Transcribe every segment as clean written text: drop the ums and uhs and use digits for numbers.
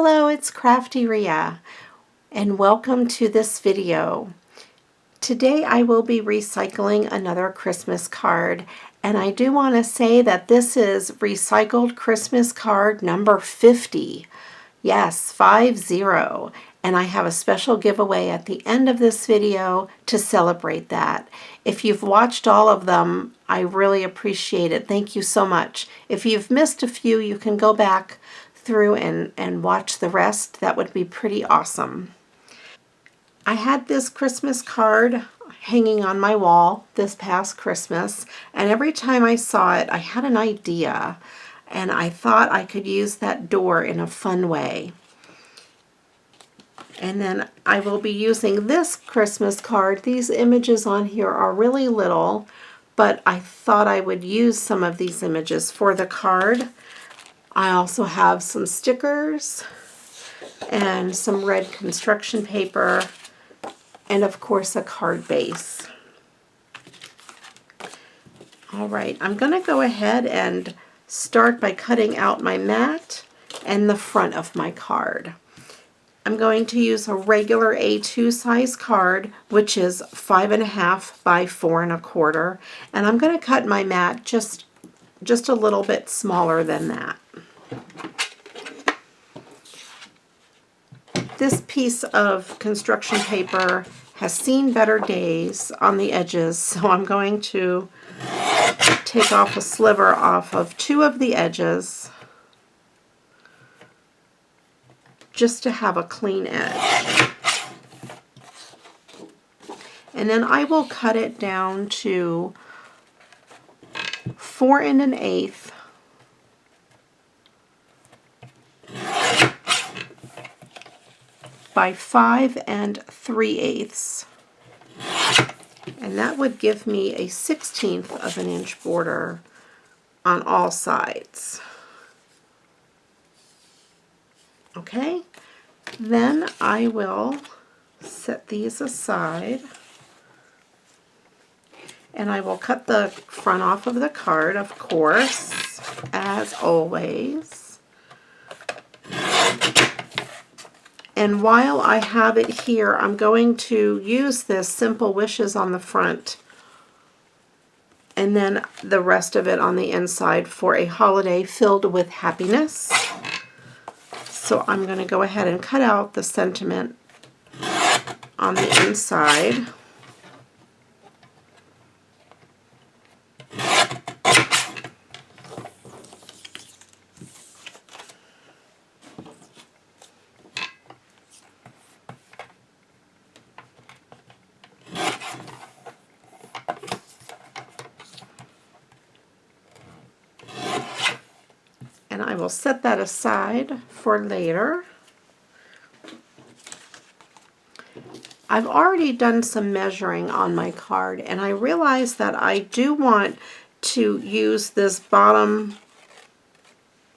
Hello, it's Crafty Rhea, and welcome to this video. Today I will be recycling another Christmas card, and I do want to say that this is recycled Christmas card number 50. Yes, 50. And I have a special giveaway at the end of this video to celebrate that. If you've watched all of them, I really appreciate it. Thank you so much. If you've missed a few, you can go back through and watch the rest. That would be pretty awesome. I had this Christmas card hanging on my wall this past Christmas, and every time I saw it, I had an idea, and I thought I could use that door in a fun way. And then I will be using this Christmas card. These images on here are really little, but I thought I would use some of these images for the card. I also have some stickers and some red construction paper and of course a card base. All right, I'm going to go ahead and start by cutting out my mat and the front of my card. I'm going to use a regular A2 size card, which is 5.5 by 4.25, and I'm going to cut my mat just a little bit smaller than that. This piece of construction paper has seen better days on the edges, so I'm going to take off a sliver off of 2 of the edges just to have a clean edge. And then I will cut it down to 4 1/8 by 5 3/8, and that would give me a 1/16 of an inch border on all sides. Okay, then I will set these aside, and I will cut the front off of the card, of course, as always. And while I have it here, I'm going to use this Simple Wishes on the front and then the rest of it on the inside for a holiday filled with happiness. So I'm going to go ahead and cut out the sentiment on the inside. And I will set that aside for later. I've already done some measuring on my card, and I realize that I do want to use this bottom,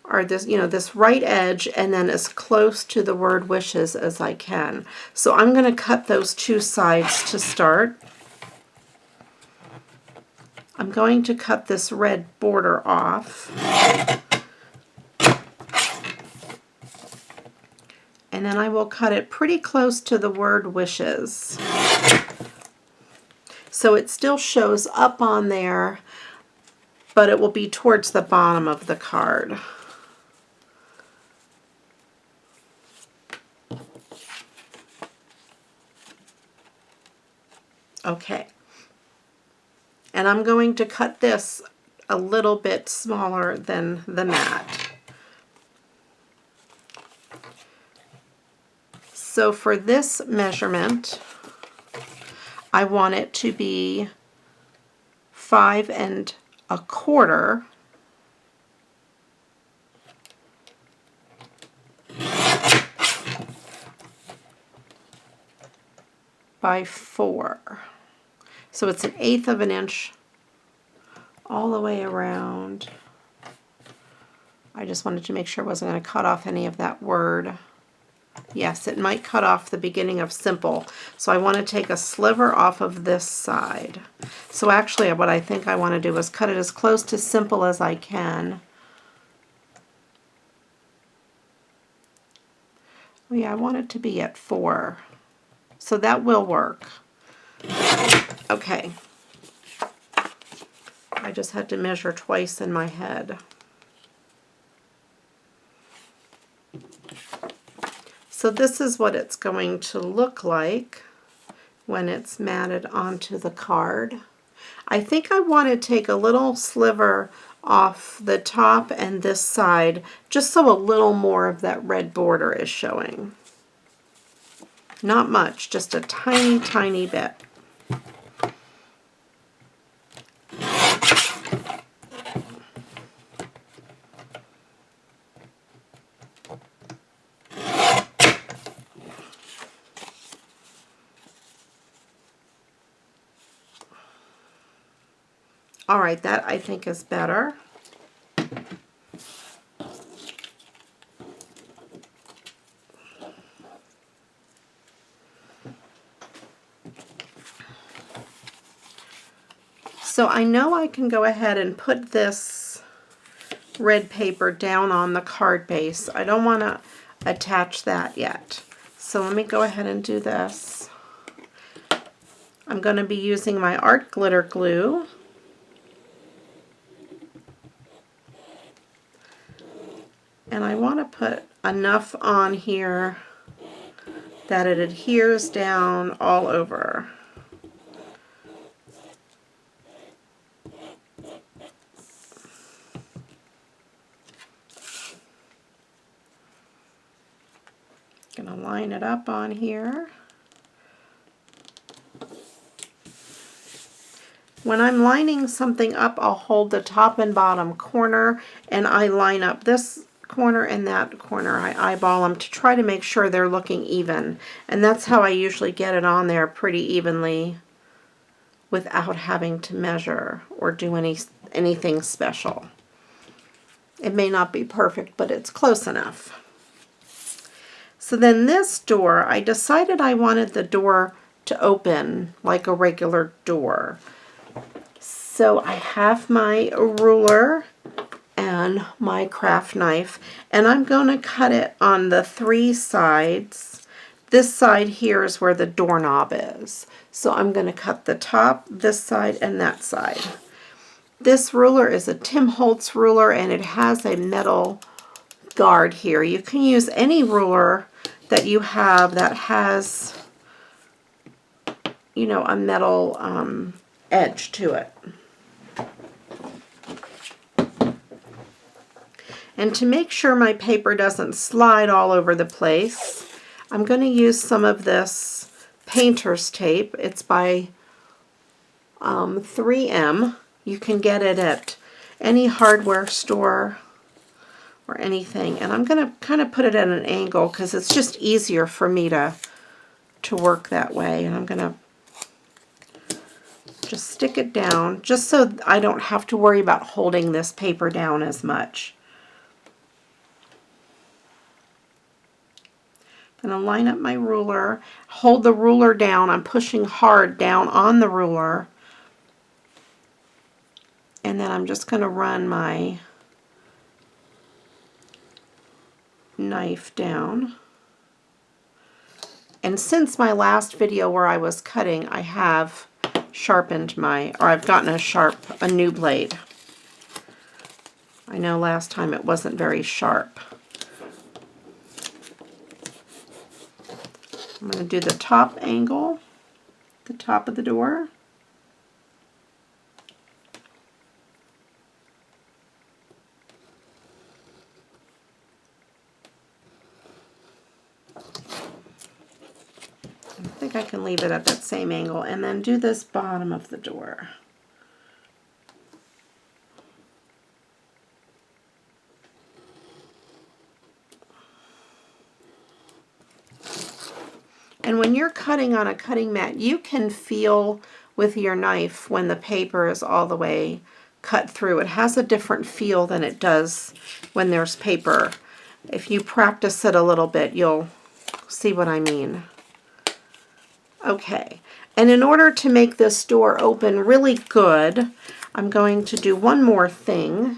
or this, this right edge, and then as close to the word wishes as I can. So I'm going to cut those 2 sides to start. I'm going to cut this red border off. And then I will cut it pretty close to the word wishes. So it still shows up on there, but it will be towards the bottom of the card. Okay. And I'm going to cut this a little bit smaller than the mat. So for this measurement, I want it to be 5 1/4 by 4. So it's 1/8 of an inch all the way around. I just wanted to make sure I wasn't going to cut off any of that word. Yes, it might cut off the beginning of simple. So I want to take a sliver off of this side. So actually what I think I want to do is cut it as close to simple as I can. Oh yeah, I want it to be at 4. So that will work. Okay. I just had to measure twice in my head. So this is what it's going to look like when it's matted onto the card. I think I want to take a little sliver off the top and this side just so a little more of that red border is showing. Not much, just a tiny, tiny bit. All right, that I think is better. So I know I can go ahead and put this red paper down on the card base. I don't want to attach that yet. So let me go ahead and do this. I'm going to be using my art glitter glue. And I want to put enough on here that it adheres down all over. Gonna line it up on here. When I'm lining something up, I'll hold the top and bottom corner and I line up this corner and that corner. I eyeball them to try to make sure they're looking even. And that's how I usually get it on there pretty evenly without having to measure or do anything special. It may not be perfect, but it's close enough. So then this door, I decided I wanted the door to open like a regular door. So I have my ruler and my craft knife, and I'm going to cut it on the 3 sides. This side here is where the doorknob is. So I'm going to cut the top, this side, and that side. This ruler is a Tim Holtz ruler, and it has a metal guard here. You can use any ruler that you have that has, you know, a metal edge to it. And to make sure my paper doesn't slide all over the place, I'm going to use some of this painter's tape. It's by 3M. You can get it at any hardware store or anything. And I'm going to kind of put it at an angle because it's just easier for me to work that way. And I'm going to just stick it down just so I don't have to worry about holding this paper down as much. I'm going to line up my ruler, hold the ruler down. I'm pushing hard down on the ruler. And then I'm just going to run my knife down. And since my last video where I was cutting, I have sharpened I've gotten a new blade. I know last time it wasn't very sharp. I'm going to do the top angle, the top of the door. I think I can leave it at that same angle, and then do this bottom of the door. And when you're cutting on a cutting mat, you can feel with your knife when the paper is all the way cut through. It has a different feel than it does when there's paper. If you practice it a little bit, you'll see what I mean. Okay, and in order to make this door open really good, I'm going to do one more thing.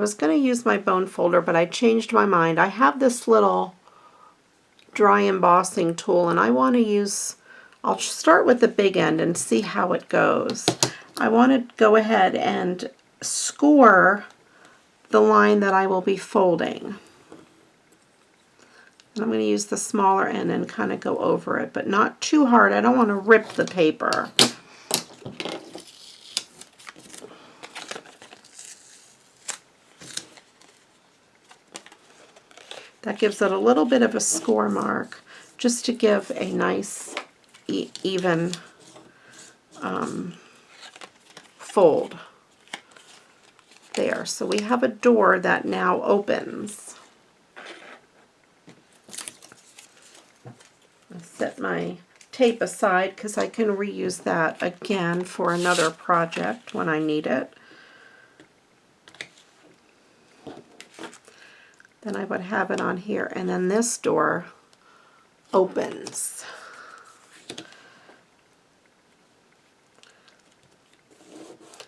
was going to use my bone folder, but I changed my mind. I have this little dry embossing tool, and I want to use, I'll start with the big end and see how it goes. I want to go ahead and score the line that I will be folding. And I'm going to use the smaller end and kind of go over it, but not too hard. I don't want to rip the paper. That gives it a little bit of a score mark, just to give a nice even fold there. So we have a door that now opens. I'll set my tape aside because I can reuse that again for another project when I need it. Then I would have it on here, and then this door opens.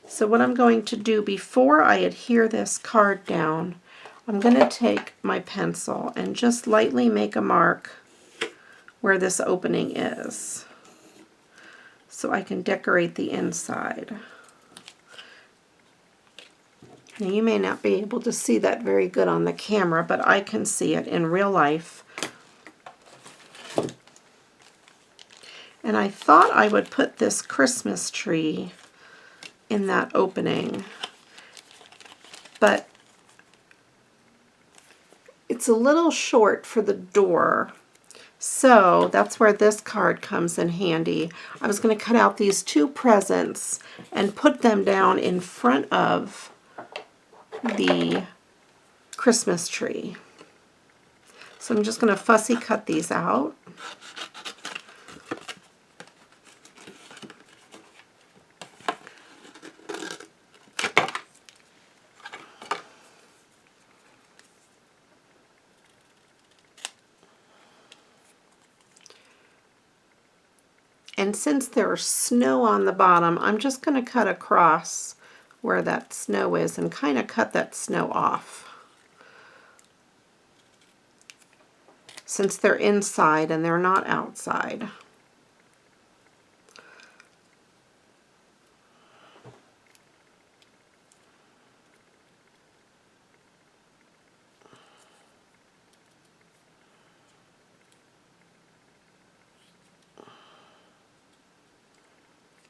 So what I'm going to do before I adhere this card down, I'm going to take my pencil and just lightly make a mark where this opening is, so I can decorate the inside. Now you may not be able to see that very good on the camera, but I can see it in real life. And I thought I would put this Christmas tree in that opening, but it's a little short for the door. So that's where this card comes in handy. I was going to cut out these two presents and put them down in front of the Christmas tree. So I'm just going to fussy cut these out. And since there's snow on the bottom, I'm just going to cut across where that snow is and kind of cut that snow off. Since they're inside and they're not outside.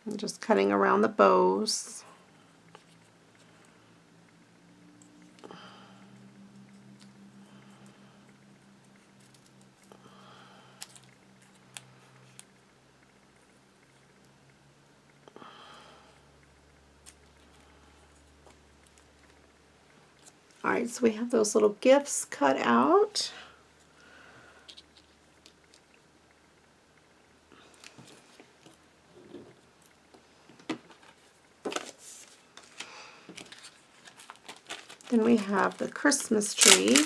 I'm just cutting around the bows. Alright, so we have those little gifts cut out. Then we have the Christmas tree.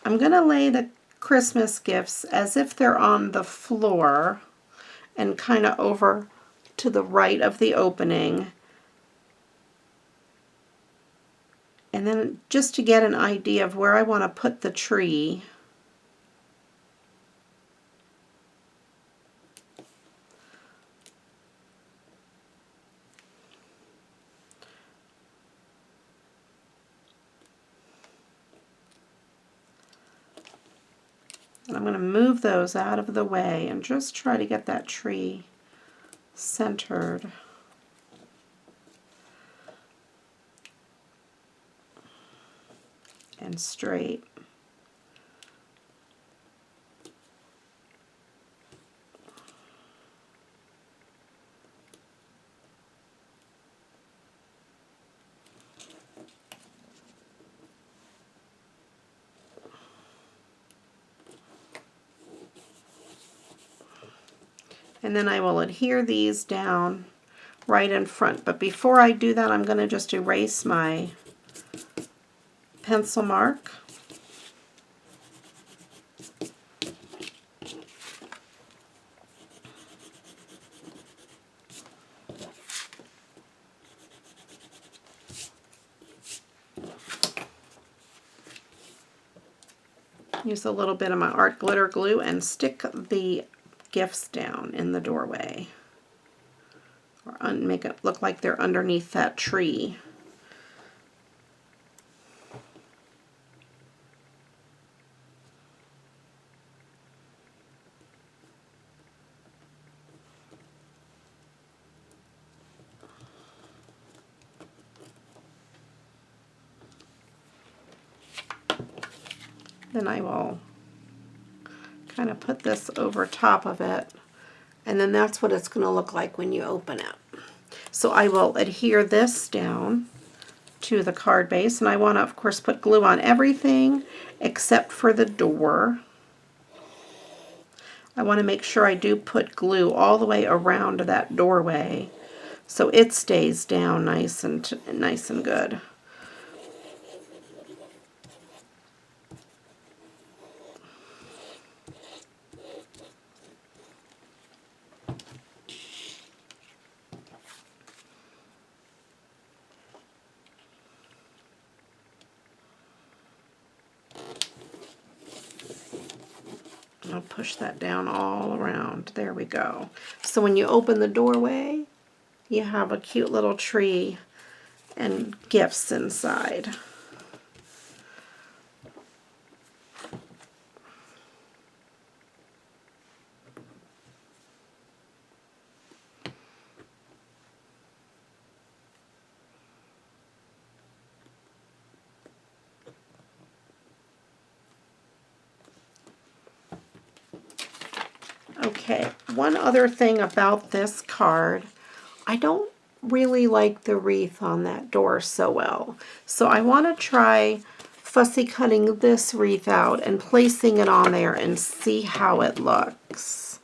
I'm going to lay the Christmas gifts as if they're on the floor and kind of over to the right of the opening. And then just to get an idea of where I want to put the tree, and I'm going to move those out of the way and just try to get that tree centered. And straight. And then I will adhere these down right in front. But before I do that, I'm going to just erase my pencil mark. use a little bit of my art glitter glue and stick the gifts down in the doorway. Or make it look like they're underneath that tree. Then I will kind of put this over top of it, and then that's what it's going to look like when you open it. So I will adhere this down to the card base, and I want to, of course, put glue on everything except for the door. I want to make sure I do put glue all the way around that doorway so it stays down nice and good. I'll push that down all around. There we go. So when you open the doorway, you have a cute little tree and gifts inside. Okay, one other thing about this card, I don't really like the wreath on that door so well. So I want to try fussy cutting this wreath out and placing it on there and see how it looks.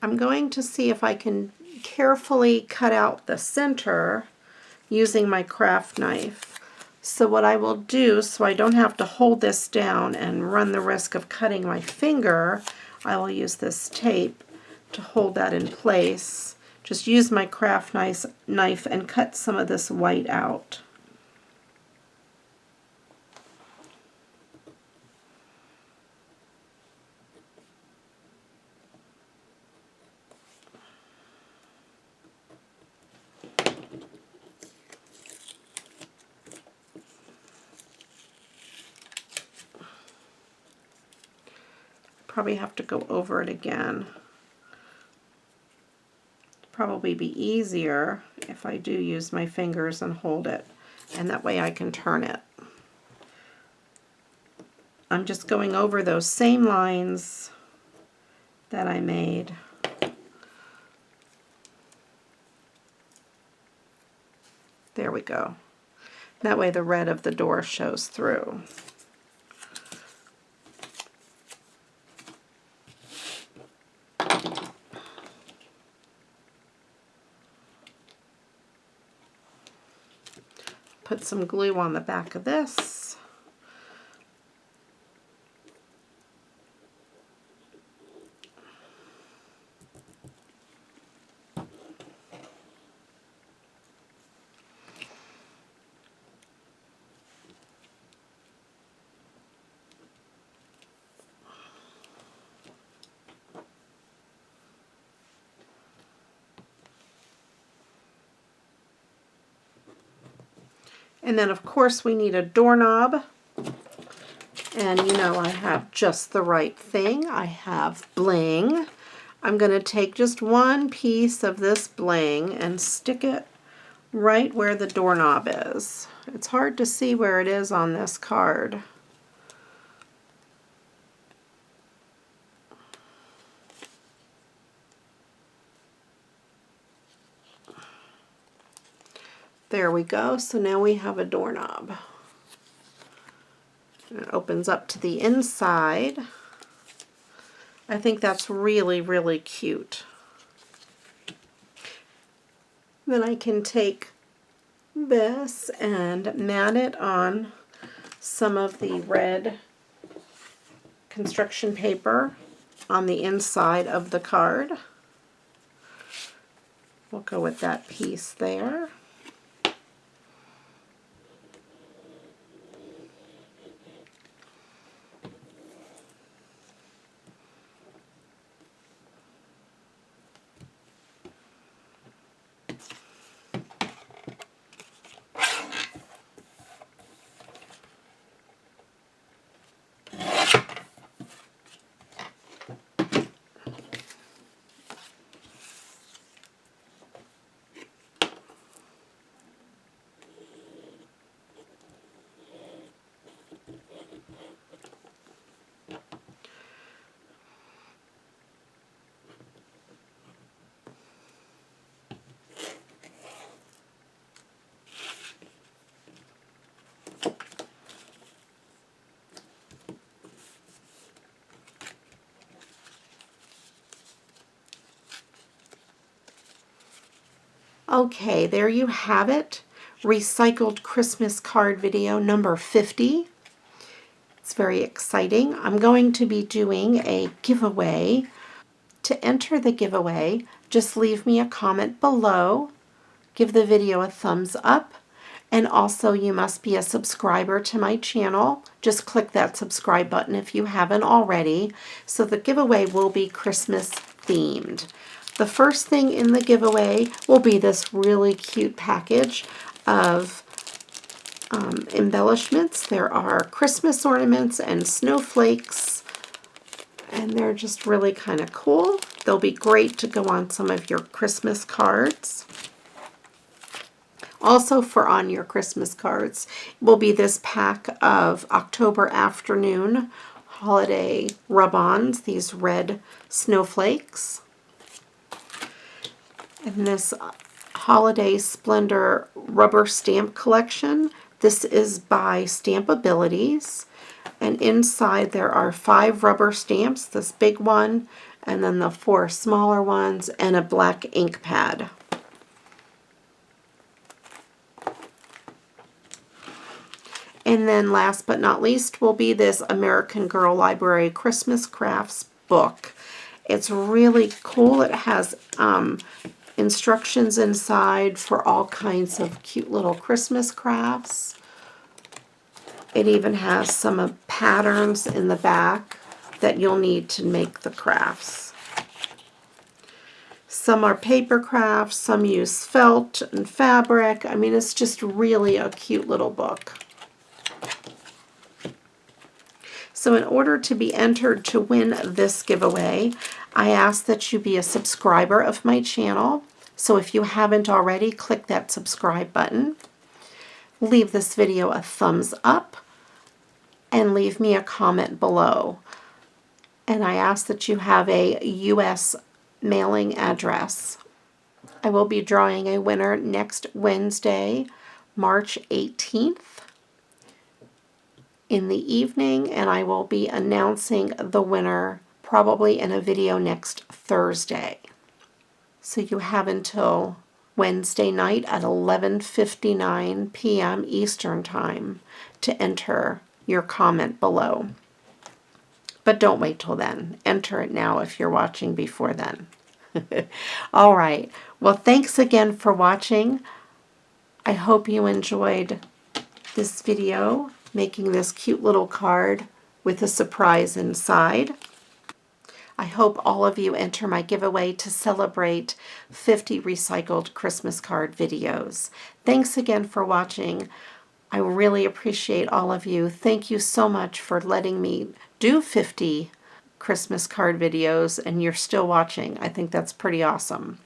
I'm going to see if I can carefully cut out the center using my craft knife. So what I will do, so I don't have to hold this down and run the risk of cutting my finger, I will use this tape to hold that in place. Just use my craft knife and cut some of this white out. Probably have to go over it again. Probably be easier if I do use my fingers and hold it, and that way I can turn it. I'm just going over those same lines that I made. There we go. That way the red of the door shows through. Put some glue on the back of this. And then of course we need a doorknob. And you know I have just the right thing. I have bling. I'm going to take just one piece of this bling and stick it right where the doorknob is. It's hard to see where it is on this card. There we go. So now we have a doorknob. And it opens up to the inside. I think that's really, really cute. Then I can take this and mat it on some of the red construction paper on the inside of the card. We'll go with that piece there. Okay, there you have it. Recycled Christmas card video number 50. It's very exciting. I'm going to be doing a giveaway. To enter the giveaway, just leave me a comment below, give the video a thumbs up, and also you must be a subscriber to my channel. Just click that subscribe button if you haven't already. So the giveaway will be Christmas themed. The first thing in the giveaway will be this really cute package of embellishments. There are Christmas ornaments and snowflakes, and they're just really kind of cool. They'll be great to go on some of your Christmas cards. Also for on your Christmas cards will be this pack of October Afternoon holiday rub-ons, these red snowflakes. And this Holiday Splendor rubber stamp collection. This is by Stampabilities. And inside there are 5 rubber stamps, this big one, and then the 4 smaller ones, and a black ink pad. And then last but not least will be this American Girl Library Christmas Crafts book. It's really cool. It has instructions inside for all kinds of cute little Christmas crafts. It even has some patterns in the back that you'll need to make the crafts. Some are paper crafts, some use felt and fabric. I mean, it's just really a cute little book. So in order to be entered to win this giveaway, I ask that you be a subscriber of my channel. So if you haven't already, click that subscribe button. Leave this video a thumbs up and leave me a comment below. And I ask that you have a U.S. mailing address. I will be drawing a winner next Wednesday, March 18th. In the evening, and I will be announcing the winner probably in a video next Thursday. So you have until Wednesday night at 11:59 p.m. Eastern Time to enter your comment below. But don't wait till then. Enter it now if you're watching before then. All right. Well, thanks again for watching. I hope you enjoyed this video, making this cute little card with a surprise inside. I hope all of you enter my giveaway to celebrate 50 recycled Christmas card videos. Thanks again for watching. I really appreciate all of you. Thank you so much for letting me do 50 Christmas card videos and you're still watching. I think that's pretty awesome.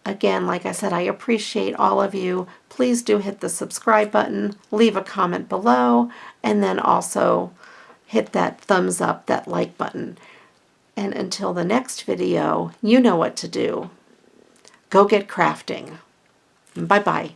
Again, like I said, I appreciate all of you. Please do hit the subscribe button, leave a comment below, and then also hit that thumbs up, that like button. And until the next video, you know what to do. Go get crafting. Bye-bye.